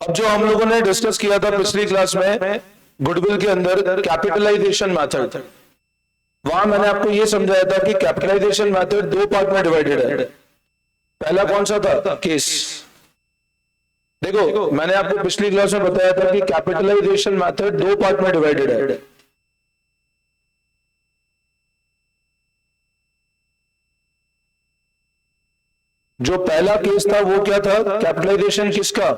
अब जो हम लोगों ने डिस्कस किया था पिछली क्लास में गुडविल के अंदर कैपिटलाइजेशन मेथड, वहां मैंने आपको यह समझाया था कि कैपिटलाइजेशन मेथड दो पार्ट में डिवाइडेड है। पहला कौन सा था? केस। देखो मैंने आपको पिछली क्लास में बताया था कि कैपिटलाइजेशन मेथड दो पार्ट में डिवाइडेड है। जो पहला केस था वो क्या था? कैपिटलाइजेशन किसका?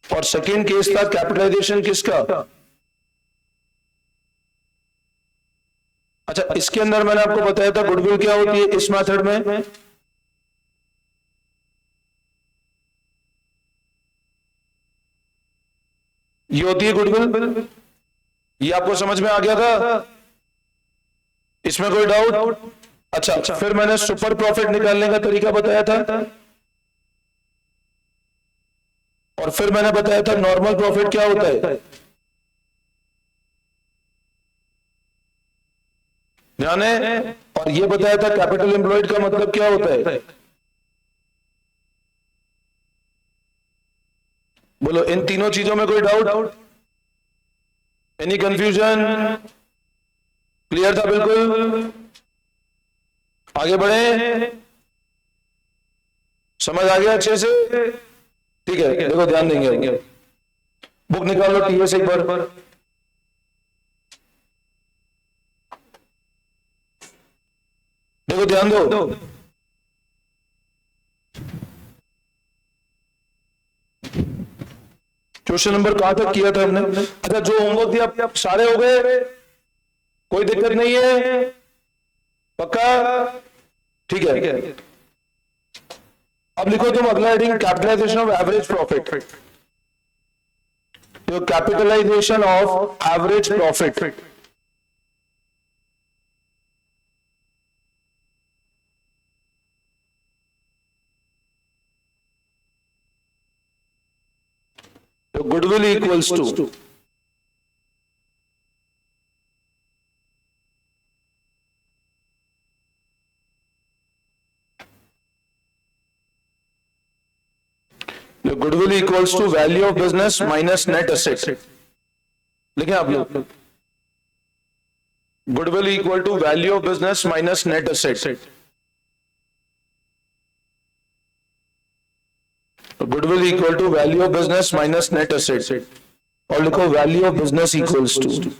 और सेकेंड केस था कैपिटलाइजेशन किसका? अच्छा, इसके अंदर मैंने आपको बताया था गुडविल क्या होती है इस मेथड में। ये होती है गुडविल। ये आपको समझ में आ गया था? इसमें कोई डाउट? अच्छा, फिर मैंने सुपर प्रॉफिट निकालने का तरीका बताया था, और फिर मैंने बताया था नॉर्मल प्रॉफिट क्या होता है। ध्यान है? और ये बताया था कैपिटल एम्प्लॉयड का मतलब क्या होता है। बोलो, इन तीनों चीजों में कोई डाउट? Any confusion? क्लियर था बिल्कुल? आगे बढ़े? समझ आ गया अच्छे से? ठीक है, देखो ध्यान देंगे। बुक निकाल लो टीएस एक बार। देखो ध्यान दो। क्वेश्चन नंबर कहां तक किया था हमने? अच्छा, जो होमवर्क दिया सारे हो गए? कोई दिक्कत नहीं है? पक्का? ठीक है। अब लिखो तुम अगला heading, capitalization of average profit. तो कैपिटलाइजेशन ऑफ एवरेज प्रॉफिट। तो goodwill equals to goodwill equals to value of business minus net asset. लिखें आप लोग, goodwill equal to value of business minus net asset. Goodwill equal to value of business minus net asset, और लिखो value of business equals to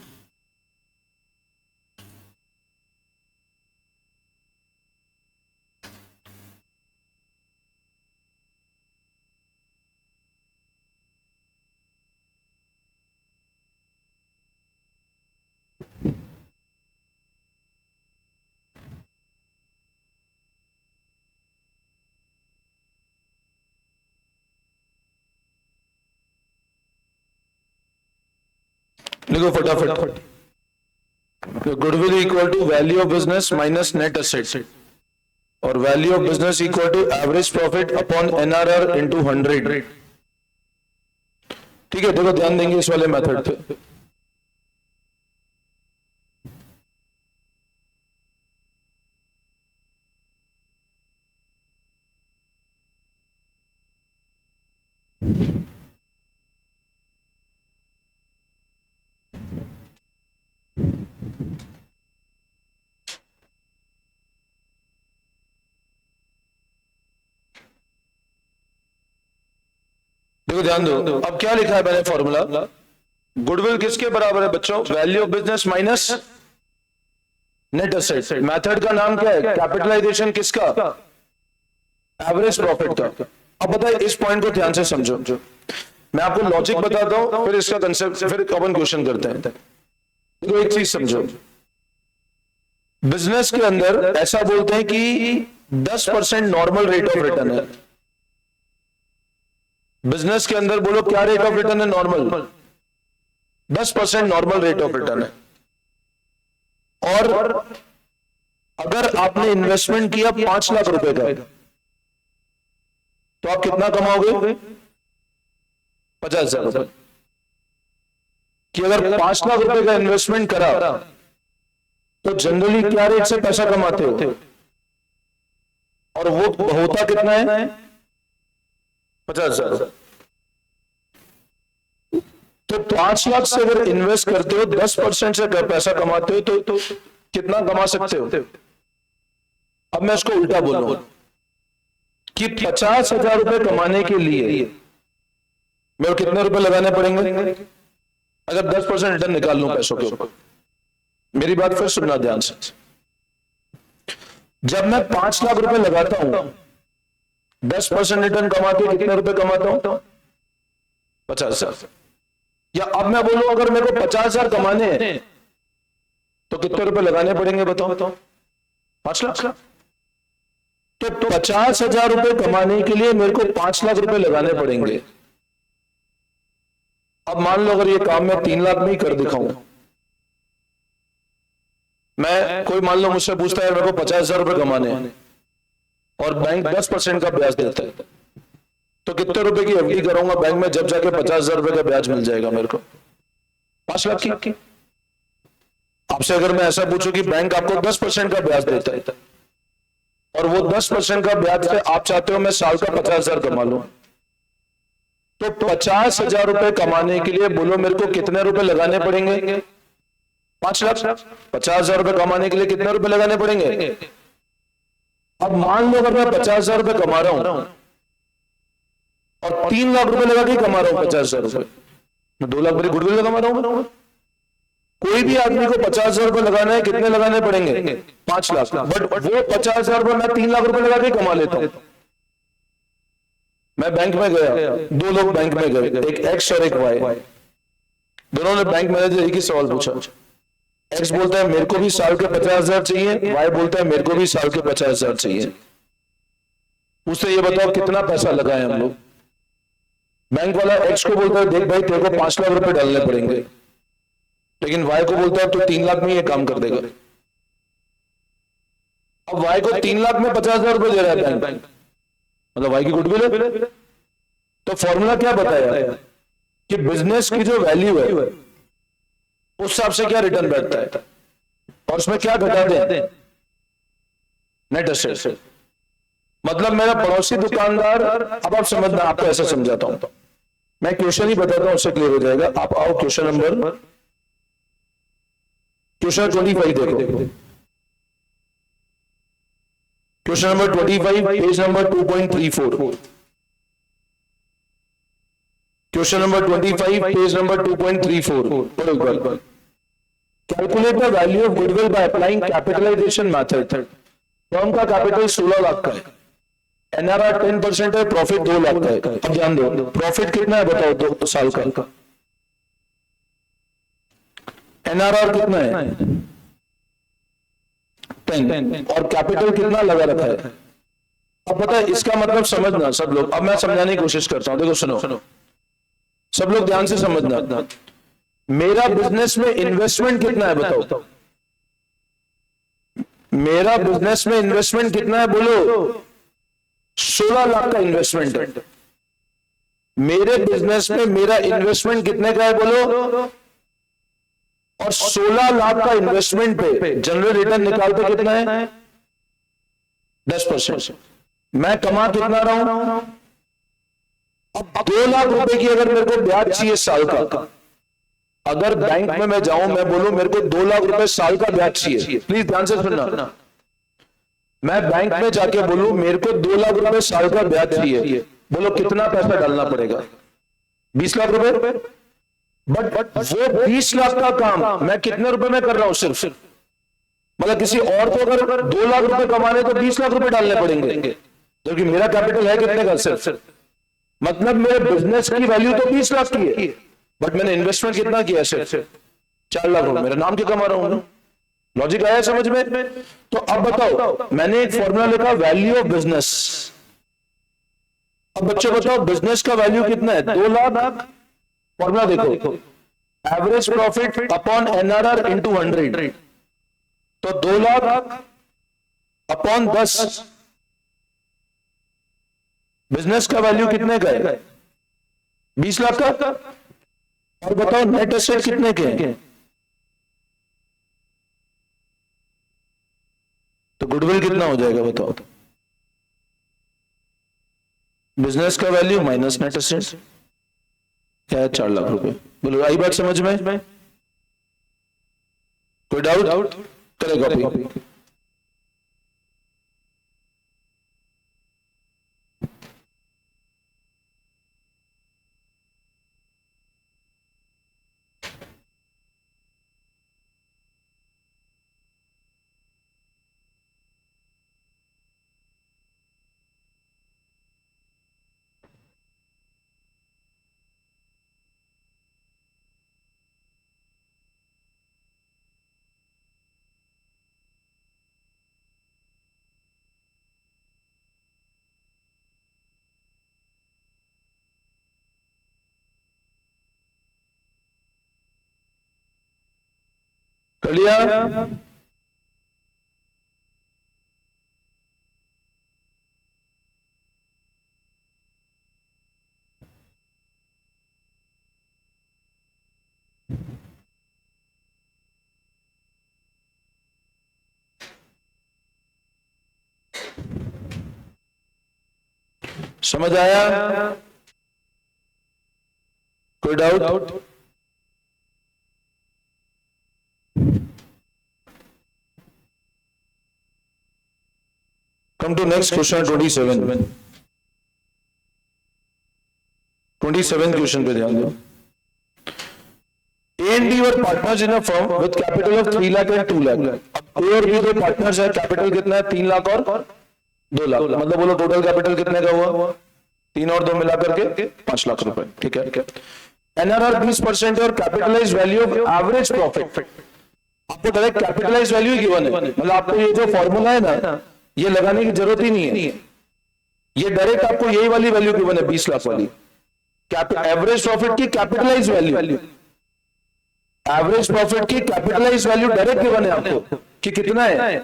लिखो फटाफट। Goodwill equal to value of business minus net asset, और value of business equal to average profit upon NRR into 100। ठीक है, देखो ध्यान देंगे इस वाले मेथड पे। देखो ध्यान दो, अब क्या लिखा है मैंने फॉर्मूला। गुडविल किसके बराबर है बच्चों? Value of business minus net asset. Method का नाम क्या है? कैपिटलाइजेशन किसका? एवरेज प्रॉफिट का। अब बताइए, इस पॉइंट को ध्यान से समझो। मैं आपको लॉजिक बताता हूं, फिर इसका कंसेप्ट, फिर कॉमन क्वेश्चन करते हैं। तो एक चीज समझो, बिजनेस के अंदर ऐसा बोलते हैं कि 10% नॉर्मल रेट ऑफ रिटर्न है। बिजनेस के अंदर बोलो क्या रेट ऑफ रिटर्न है? Normal 10% normal rate of return है। और अगर आपने इन्वेस्टमेंट किया 5 लाख रुपए का, तो आप कितना कमाओगे? 50,000 रुपए। कि अगर 5 लाख रुपए का इन्वेस्टमेंट करा, तो जनरली क्या रेट से पैसा कमाते हो? और वो होता कितना है? 50,000। तो 5 लाख से अगर इन्वेस्ट करते हो, 10% से पैसा कमाते हो तो कितना कमा सकते हो? अब मैं इसको उल्टा बोलूं कि 50,000 रुपए कमाने के लिए मेरे को कितने रुपए लगाने पड़ेंगे अगर 10% रिटर्न निकाल लूं पैसों के ऊपर? मेरी बात फिर सुनना ध्यान से। जब मैं 5 लाख रुपए लगाता हूं, 10% रिटर्न कमाते कितने रुपए कमाता हूं? 50,000। या अब मैं बोलूं अगर मेरे को 50,000 कमाने हैं तो कितने रुपए लगाने पड़ेंगे बताओ? 5 लाख। तो 50,000 रुपए कमाने के लिए मेरे को 5 लाख रुपए लगाने पड़ेंगे। अब मान लो अगर ये काम मैं 3 लाख में ही कर दिखाऊं, मैं कोई मान लो मुझसे पूछता है मेरे को 50,000 रुपए कमाने हैं और बैंक 10% का ब्याज देता है, तो कितने रुपए की एफडी करूंगा बैंक में जब जाके 50,000 रुपए का ब्याज मिल जाएगा मेरे को? 5 लाख की। आपसे अगर मैं ऐसा पूछूं कि बैंक आपको 10% का ब्याज देता है और वो 10% का ब्याज से आप चाहते हो मैं साल का 50,000 कमा लूं, तो 50,000 रुपए कमाने के लिए बोलो मेरे को कितने रुपए लगाने पड़ेंगे? 5 लाख। 50,000 रुपए कमाने के लिए कितने रुपए लगाने पड़ेंगे? अब मान लो अगर मैं 50,000 रुपए कमा रहा हूं और 3 लाख रुपए लगा के कमा रहा हूं 50,000 रुपए, मैं 2 लाख मेरी गुडविल में कमा रहा हूं। कोई भी आदमी को 50,000 रुपए लगाना है, कितने लगाने पड़ेंगे? 5 लाख। बट वो 50,000 रुपए मैं 3 लाख रुपए लगा के कमा लेता हूं। मैं बैंक में गया, 2 लोग बैंक में गए, एक एक्स और एक वाई, दोनों ने बैंक मैनेजर एक ही सवाल पूछा। एक्स बोलता है मेरे को भी साल के 50,000 चाहिए, वाई बोलता है मेरे को भी साल के 50,000 चाहिए। उससे ये बताओ कितना पैसा लगाए हम लोग? बैंक वाला एक्स को बोलता है देख भाई तेरे को 5 लाख रुपए डालने पड़ेंगे, लेकिन वाई को बोलता है तो 3 लाख में ये काम कर देगा। अब वाई को 3 लाख में 50,000 रुपए दे रहा है बैंक, मतलब वाई की गुडविल है। तो फॉर्मूला क्या बताया कि बिजनेस की जो वैल्यू है उस हिसाब से क्या रिटर्न बैठता है और उसमें क्या घटाते हैं? Net asset. मतलब मेरा पड़ोसी दुकानदार, अब आप समझना, आपको ऐसा समझाता हूं, मैं क्वेश्चन ही बताता हूं उससे क्लियर हो जाएगा। आप आओ क्वेश्चन नंबर 25 देखो। Question number 25 page number 2.34। Question number 25 page number 2.34। Calculate the value of goodwill by applying capitalization method. Firm का कैपिटल 16 लाख का है, एनआरआर 10% है, प्रॉफिट 2 लाख का है। अब ध्यान दो, प्रॉफिट कितना है बताओ 2 साल का? एनआरआर कितना है? 10। और कैपिटल कितना लगा रखा है? अब पता है इसका मतलब समझना सब लोग, अब मैं समझाने की कोशिश करता हूं, देखो सुनो, सब लोग ध्यान से समझना। मेरा बिजनेस में इन्वेस्टमेंट कितना है बताओ? मेरा बिजनेस में इन्वेस्टमेंट कितना है बोलो? 16 लाख का इन्वेस्टमेंट है। मेरे बिजनेस में मेरा इन्वेस्टमेंट कितने का है बोलो? और 16 लाख का इन्वेस्टमेंट पे जनरल रिटर्न निकालते कितना है? 10%। मैं कमा कितना रहा हूं? अब 2 लाख रुपए की अगर मेरे को ब्याज चाहिए साल का, अगर बैंक में मैं जाऊं, मैं बोलूं मेरे को 2 लाख रुपए साल का ब्याज चाहिए, प्लीज ध्यान से सुनना। मैं बैंक में जाके बोलूं मेरे को 2 लाख रुपए साल का ब्याज चाहिए, बोलो कितना पैसा डालना पड़ेगा? 20 लाख रुपए। बट वो 20 लाख का काम मैं कितने रुपए में कर रहा हूं? सिर्फ मतलब किसी और को अगर 2 लाख रुपए कमाने तो 20 लाख रुपए डालने पड़ेंगे, जबकि मेरा कैपिटल है कितने का? सिर्फ। मतलब मेरे बिजनेस की वैल्यू तो 20 लाख की है, बट मैंने इन्वेस्टमेंट कितना किया? सिर्फ 4 लाख रुपए। मेरा नाम क्यों कमा रहा हूं? लॉजिक आया समझ में? तो अब बताओ, मैंने एक फॉर्मूला लिखा वैल्यू ऑफ बिजनेस। अब बच्चों बताओ बिजनेस का वैल्यू कितना है? 2 लाख। फॉर्मूला देखो, average profit upon NRR into 100, तो 2 लाख अपॉन 10। बिजनेस का वैल्यू कितने का है? 20 लाख का। और बताओ नेट एसेट कितने के हैं? तो गुडविल कितना हो जाएगा बताओ? बिजनेस का वैल्यू माइनस नेट एसेट, क्या है 4 लाख रुपए। बोलो आई बात समझ में? कोई डाउट? करें कॉपी। कर लिया? समझ आया? कोई doubt? Come to next question 27। 27 क्वेश्चन पे ध्यान दो। A and B were partners in a firm with capital of 3 lakh and 2 lakh। अब A और B दो पार्टनर्स है, कैपिटल कितना है? 3 लाख और 2 लाख। मतलब बोलो टोटल कैपिटल कितने का हुआ? 3 और 2 मिला करके 5 लाख रुपए। ठीक है। NRR 20% और capitalize value of average profit. आपको डायरेक्ट कैपिटलाइज वैल्यू गिवन है, मतलब आपको ये जो फॉर्मूला है ना, ये लगाने की जरूरत ही नहीं है। ये डायरेक्ट आपको यही वाली वैल्यू गिवन है, 20 लाख वाली। एवरेज प्रॉफिट की कैपिटलाइज वैल्यू, एवरेज प्रॉफिट की कैपिटलाइज वैल्यू डायरेक्ट गिवन है आपको कि कितना है।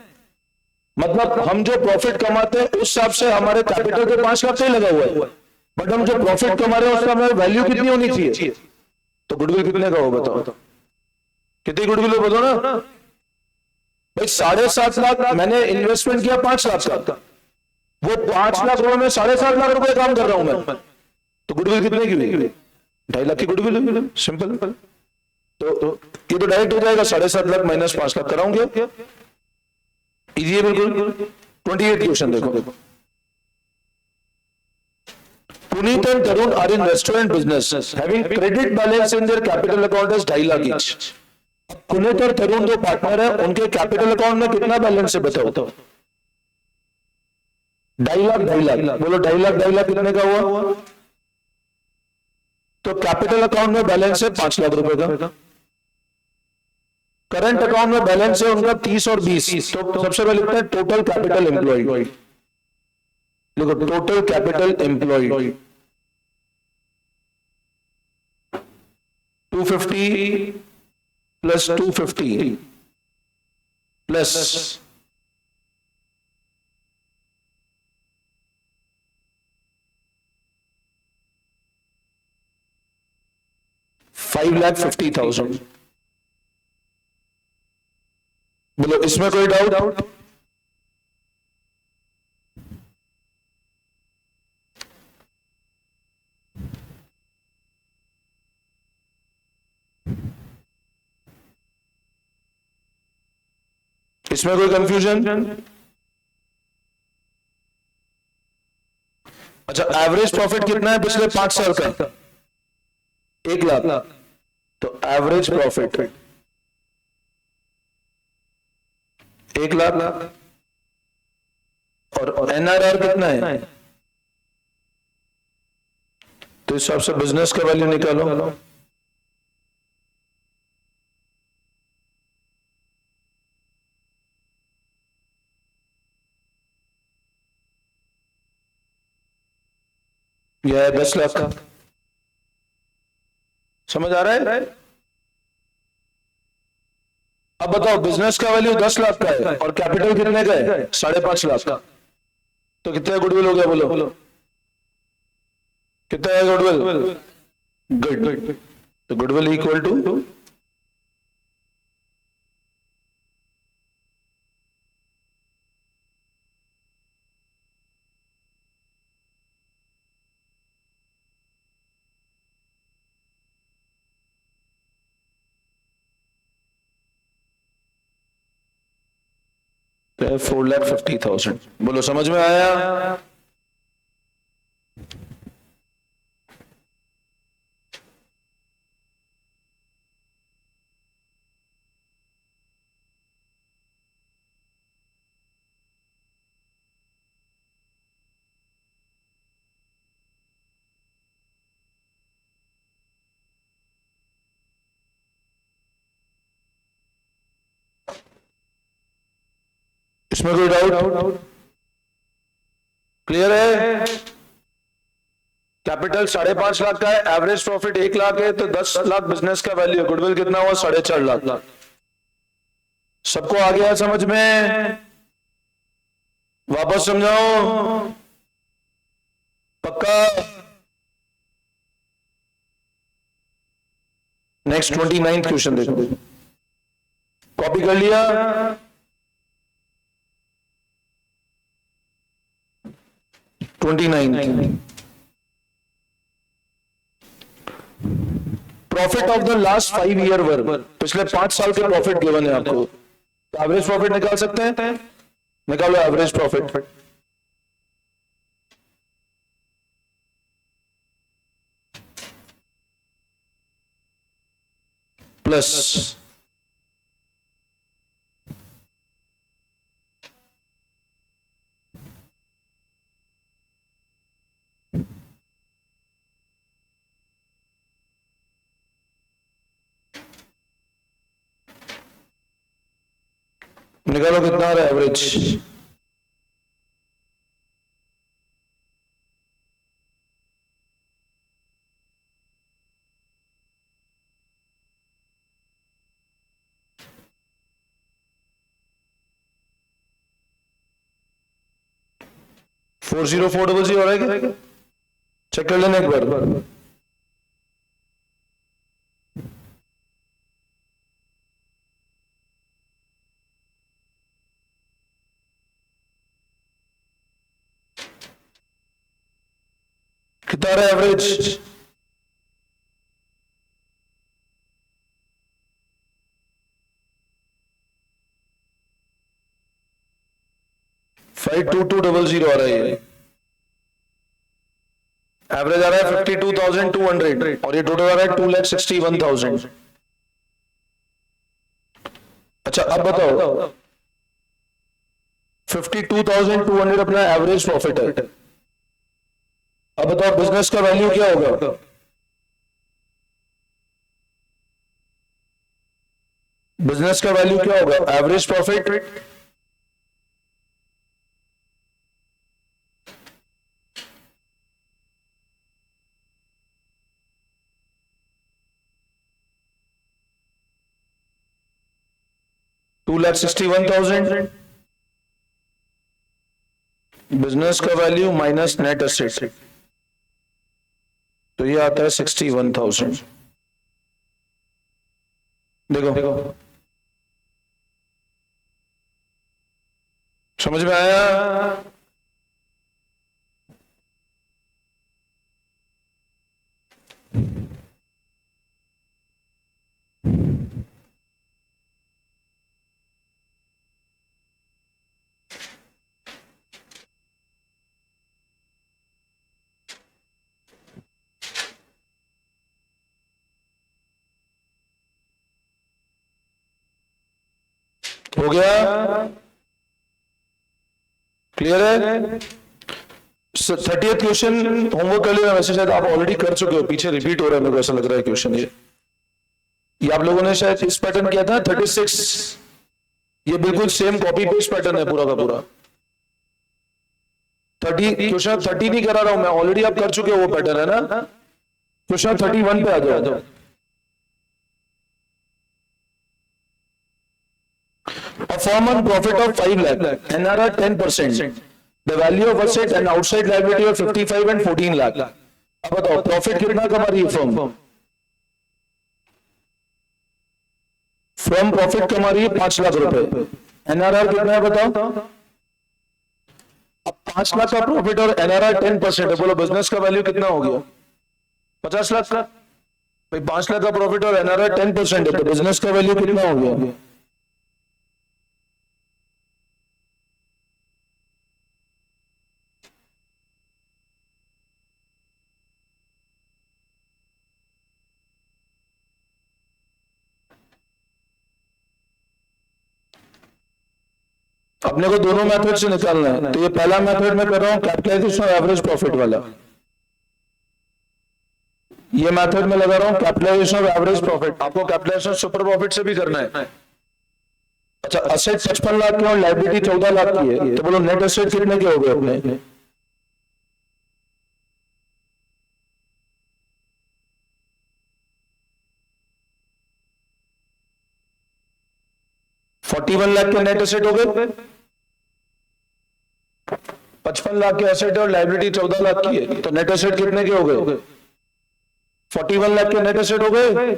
मतलब हम जो प्रॉफिट कमाते हैं उस हिसाब से हमारे कैपिटल के 5 लाख से लगा हुआ है, बट हम जो प्रॉफिट कमा रहे हैं उसका हमारी वैल्यू कितनी होनी चाहिए? तो गुडविल कितने का हो बताओ? कितनी गुडविल हो बताओ ना भाई। 7.5 लाख मैंने इन्वेस्टमेंट किया 5 लाख का, वो 5 लाख रुपए में 7.5 लाख रुपए काम कर रहा हूं मैं, तो गुडविल कितने की हुई? 2.5 लाख की गुडविल हुई। सिंपल। तो ये तो डायरेक्ट हो जाएगा, 7.5 लाख माइनस 5 लाख कराऊंगे, इजी है बिल्कुल। 28 क्वेश्चन देखो। Puneet and Tarun are in restaurant business, having credit balance in their capital account as 2.5 lakh each। Puneet और तरुण दो पार्टनर है, उनके कैपिटल अकाउंट में कितना बैलेंस है बताओ? 2.5 लाख। बोलो 2.5 लाख कितने का हुआ? तो कैपिटल अकाउंट में बैलेंस है 5 लाख रुपए का। करंट अकाउंट में बैलेंस है उनका 30 और 20। तो सबसे पहले लिखते हैं टोटल कैपिटल एम्प्लॉयड। देखो total capital employed 250 plus 250 plus 5,50,000। बोलो इसमें कोई डाउट? इसमें कोई कंफ्यूजन? अच्छा, एवरेज प्रॉफिट कितना है पिछले 5 साल का? 1 लाख। तो एवरेज प्रॉफिट 1 लाख और एनआरआर कितना है? तो इस हिसाब से बिजनेस का वैल्यू निकालो। यह है 10 लाख का। समझ आ रहा है? अब बताओ बिजनेस का वैल्यू 10 लाख का है और कैपिटल कितने का है? 5.5 लाख का। तो कितना गुडविल हो गया बोलो? कितना है गुडविल? गुड। तो गुडविल इक्वल टू 4,50,000। बोलो समझ में आया? इसमें कोई डाउट? क्लियर है? कैपिटल 5.5 लाख का है, एवरेज प्रॉफिट 1 लाख है, तो 10 लाख बिजनेस का वैल्यू है। गुडविल कितना हुआ? 4.5 लाख। सबको आ गया समझ में? वापस समझाओ? पक्का? नेक्स्ट 29th क्वेश्चन देखो, कॉपी कर लिया? Profit of the last 5 year work, पिछले 5 साल के प्रॉफिट गिवन है आपको, तो एवरेज प्रॉफिट निकाल सकते हैं? निकालो एवरेज प्रॉफिट। प्लस निकालो कितना आ रहा है एवरेज? फोर 40400 हो रहा है क्या? चेक कर लेना एक बार। कितना आ रहा है एवरेज? फाइव 2200 आ रहा है। एवरेज आ रहा है 52,200 और ये टोटल आ रहा है 2,61,000। अच्छा अब बताओ, 52,200 अपना एवरेज प्रॉफिट है। अब बताओ बिजनेस का वैल्यू क्या होगा? बिजनेस का वैल्यू क्या होगा? एवरेज प्रॉफिट 2,61,000, बिजनेस का वैल्यू माइनस नेट एसेट, तो ये आता है 61,000। देखो समझ में आया? हो गया? क्लियर है? 30th क्वेश्चन होमवर्क कर लिया वैसे, शायद आप ऑलरेडी कर चुके हो, पीछे रिपीट हो रहा है मेरे को ऐसा लग रहा है क्वेश्चन। ये आप लोगों ने शायद इस पैटर्न किया था 36, ये बिल्कुल सेम कॉपी पेस्ट पैटर्न है पूरा का पूरा। 30 क्वेश्चन 30 नहीं करा रहा हूं मैं, ऑलरेडी आप कर चुके हो वो पैटर्न, है ना? क्वेश्चन 31 पे आ जाओ। A firm on profit of 5 lakh, NRR 10%, the value of asset and outside liability of 55 and 14 lakh। अब बताओ प्रॉफिट कितना कमा रही है फर्म? फर्म प्रॉफिट कमा रही है 5 लाख रुपए, एनआरआर कितना है बताओ? अब 5 लाख का प्रॉफिट और एनआरआर 10% है, बोलो बिजनेस का वैल्यू कितना हो गया? 50 लाख का। भाई 5 लाख का प्रॉफिट और एनआरआर 10% है, तो बिजनेस का वैल्यू कितना हो गया? अपने को दोनों मेथड से निकालना है, तो ये पहला मेथड में कर रहा हूं कैपिटलाइजेशन ऑफ एवरेज प्रॉफिट वाला, ये मेथड में लगा रहा हूं कैपिटलाइजेशन ऑफ एवरेज प्रॉफिट। आपको कैपिटलाइजेशन सुपर प्रॉफिट से भी करना है। अच्छा, असेट 55 लाख के और लायबिलिटी 14 लाख की है, तो बोलो नेट असेट कितने के हो गए अपने? $41 लाख के नेट एसेट हो गए, 55 लाख के एसेट है और लाइबिलिटी 14 लाख की है, तो नेट एसेट कितने के हो गए? 41 लाख के नेट एसेट हो गए।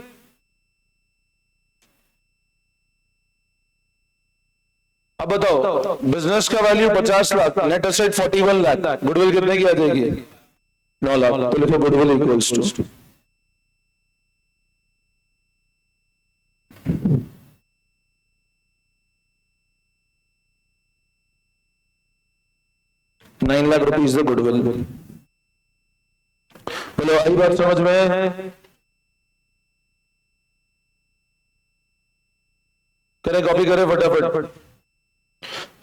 अब बताओ, बिजनेस का value 50 lakh, net asset 41 lakh, goodwill कितने की आ जाएगी? 9 लाख। तो लिखो goodwill equals to ₹9 lakh goodwill. बोलो आई बात समझ में? करे कॉपी करे फटाफट।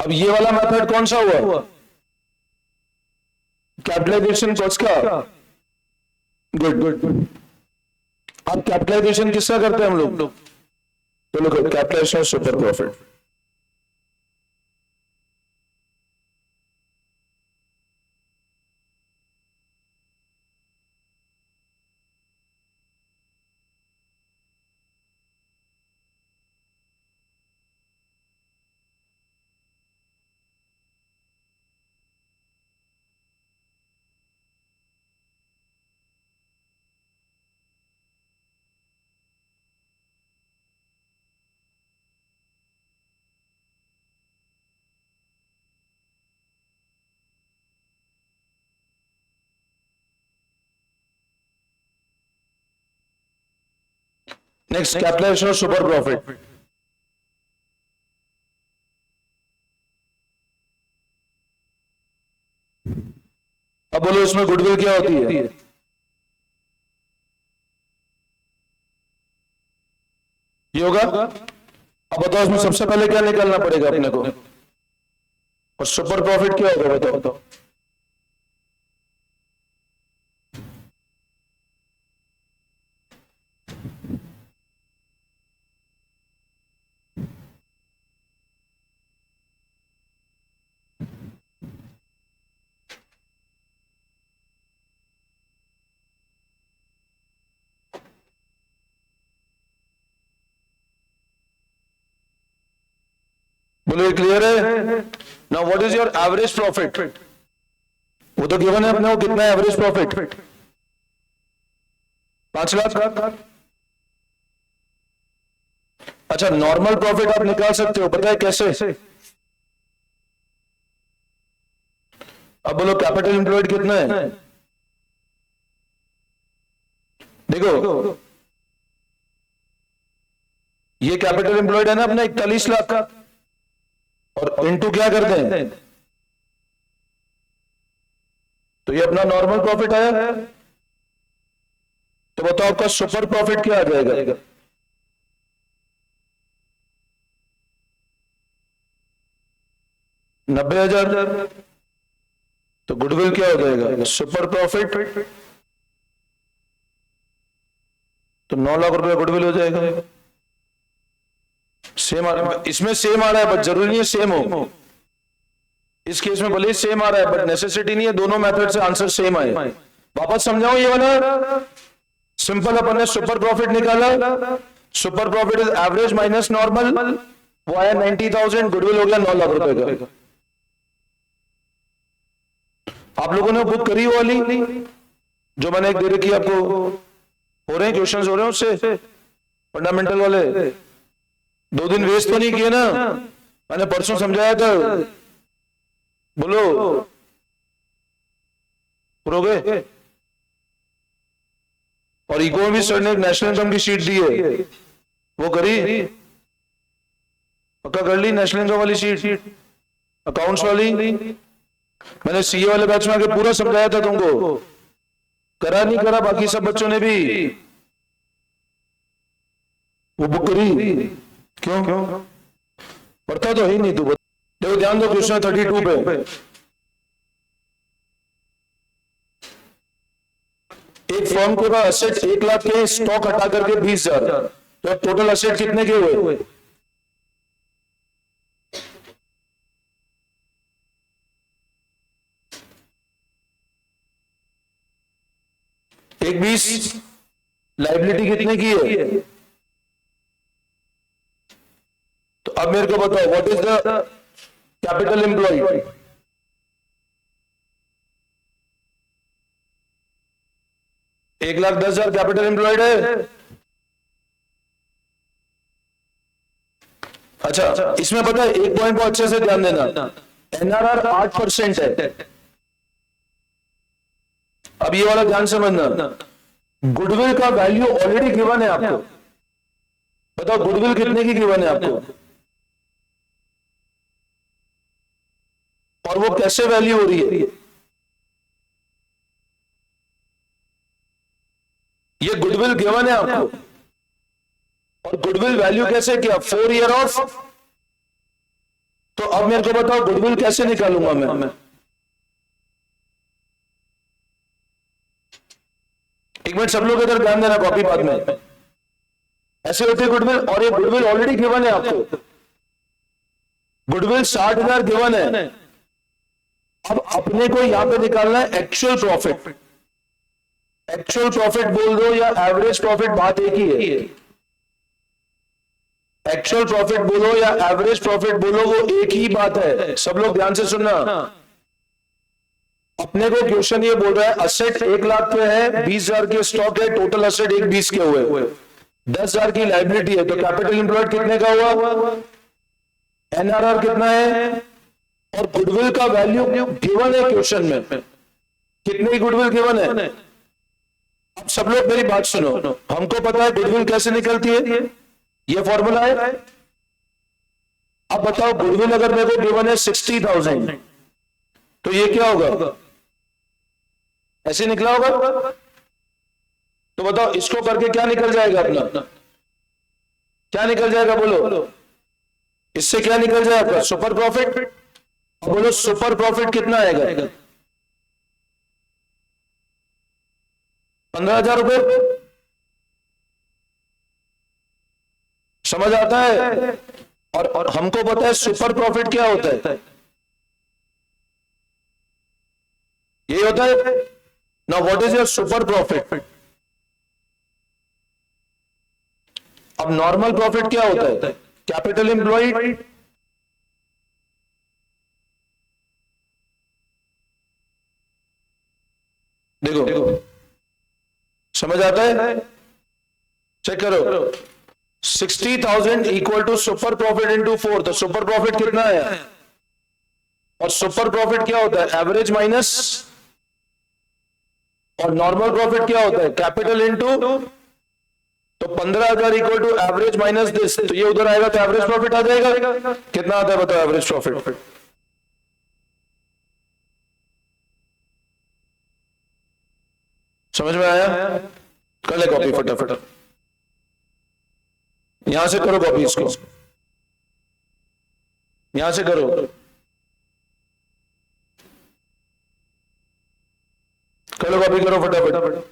अब ये वाला मेथड कौन सा हुआ? कैपिटलाइजेशन कॉस्ट का। Good good. अब कैपिटलाइजेशन किसका करते हैं हम लोग? तो लोग capitalization super profit. Next capitalization of super profit. अब बोलो इसमें गुडविल क्या होती है? ये होगा। अब बताओ इसमें सबसे पहले क्या निकालना पड़ेगा अपने को, और सुपर प्रॉफिट क्या होगा बताओ? बोलो ये क्लियर है? Now what is your average profit? वो तो गिवन है अपने को, कितना एवरेज प्रॉफिट? 5 लाख। अच्छा, नॉर्मल प्रॉफिट आप निकाल सकते हो, पता है कैसे? अब बोलो कैपिटल एम्प्लॉयड कितना है? देखो ये कैपिटल एम्प्लॉयड है ना अपना 41 लाख का, और इनटू क्या करते हैं, तो ये अपना नॉर्मल प्रॉफिट आया है। तो बताओ आपका सुपर प्रॉफिट क्या आ जाएगा? $90,000। तो गुडविल क्या हो जाएगा? सुपर प्रॉफिट तो 9 लाख रुपए गुडविल हो जाएगा। सेम आ रहा है इसमें, सेम आ रहा है, बट जरूरी नहीं है सेम हो। इस केस में भले ही सेम आ रहा है, बट नेसेसिटी नहीं है दोनों मेथड से आंसर सेम आए। वापस समझाओ ये वाला सिंपल, अपन ने सुपर प्रॉफिट निकाला। Super profit is average minus normal, वो आया 90,000, गुडविल हो गया 9 लाख रुपए का। आप लोगों ने बुक करी वाली जो मैंने एक दे रखी आपको, हो रहे हैं क्वेश्चंस हो रहे हैं उससे, फंडामेंटल वाले। 2 दिन वेस्ट तो नहीं किए ना? मैंने परसों समझाया था, बोलो पुरोगे। और इको में भी सर ने नेशनल इनकम की शीट दी है, वो करी? पक्का कर ली नेशनल इनकम वाली शीट, अकाउंट्स वाली? मैंने सीए वाले बैच में आके पूरा समझाया था तुमको, करा नहीं करा? बाकी सब बच्चों ने भी वो बुक करी? क्यों? पढ़ता तो ही नहीं तू। देखो लोग ध्यान दो क्वेश्चन 32 पे। एक फर्म के पास असेट 1 लाख के, स्टॉक हटा करके 20,000, तो टोटल असेट कितने के हुए? एक 20, लाइबिलिटी कितने की है? तो अब मेरे को बताओ what is the capital employed? एक लाख 10,000 कैपिटल एम्प्लॉयड है। अच्छा, इसमें पता है एक पॉइंट को अच्छे से ध्यान देना, एनआरआर 8% है। अब ये वाला ध्यान समझना, गुडविल का वैल्यू ऑलरेडी गिवन है आपको। बताओ गुडविल कितने की गिवन है आपको, और वो कैसे वैल्यू हो रही है? ये गुडविल गिवन है आपको, और गुडविल वैल्यू कैसे किया? 4 ईयर ऑफ। तो अब मेरे को बताओ गुडविल कैसे निकालूंगा मैं? एक मिनट सब लोग इधर ध्यान देना, कॉपी बाद में। ऐसे होते गुडविल, और ये गुडविल ऑलरेडी गिवन है आपको। गुडविल 60,000 गिवन है। अब अपने को यहां पे निकालना है एक्चुअल प्रॉफिट। एक्चुअल प्रॉफिट बोल दो या एवरेज प्रॉफिट, बात एक ही है। एक्चुअल प्रॉफिट बोलो या एवरेज प्रॉफिट बोलो, वो एक ही बात है। सब लोग ध्यान से सुनना। अपने को क्वेश्चन ये बोल रहा है असेट 1 लाख के है, 20,000 के स्टॉक है, टोटल असेट 1,20 के हुए, 10,000 की लाइबिलिटी है, तो कैपिटल एम्प्लॉयड कितने का हुआ? एनआरआर कितना है? और गुडविल का वैल्यू गिवन है क्वेश्चन में, कितनी गुडविल गिवन है? अब सब लोग मेरी बात सुनो, हमको पता है गुडविल कैसे निकलती है, ये फॉर्मूला है। अब बताओ गुडविल अगर मेरे को गिवन है 60,000, तो ये क्या होगा? ऐसे निकला होगा। तो बताओ इसको करके क्या निकल जाएगा अपना? क्या निकल जाएगा बोलो? इससे क्या निकल जाएगा? Super profit. बोलो सुपर प्रॉफिट कितना आएगा? 15,000 रुपए। समझ आता है? और हमको पता है सुपर प्रॉफिट क्या होता है, ये होता है ना। What is your super profit? अब नॉर्मल प्रॉफिट क्या होता है? Capital employed. देखो समझ आता है? चेक करो, 60,000 equal to super profit into 4, तो सुपर प्रॉफिट कितना है? और सुपर प्रॉफिट क्या होता है? एवरेज माइनस, और नॉर्मल प्रॉफिट क्या होता है? कैपिटल इंटू, तो 15,000 equal to average minus this, तो ये उधर आएगा तो एवरेज प्रॉफिट आ जाएगा। कितना आता है बताओ एवरेज प्रॉफिट? समझ में आया? कर ले कॉपी फटाफट, यहां से करो कॉपी, इसको यहां से करो। करो कॉपी, करो फटाफट।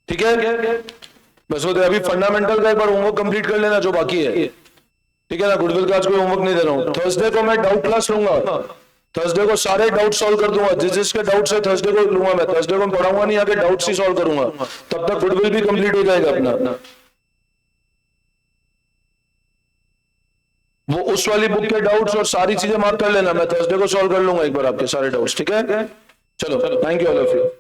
ठीक है, बस होते अभी फंडामेंटल का एक बार होमवर्क कंप्लीट कर लेना जो बाकी है। ठीक है ना, गुडविल का आज कोई होमवर्क नहीं दे रहा हूं। थर्सडे को मैं डाउट क्लास लूंगा, थर्सडे को सारे डाउट सॉल्व कर दूंगा। जिसके डाउट्स है थर्सडे को लूंगा मैं। थर्सडे को पढ़ाऊंगा नहीं, आके डाउट्स ही सॉल्व करूंगा, तब तक गुडविल भी कंप्लीट हो जाएगा अपना। वो उस वाली बुक के डाउट्स और सारी चीजें मार्क कर लेना, मैं थर्सडे को सॉल्व कर लूंगा एक बार आपके सारे डाउट्स। ठीक है, चलो, thank you all of you.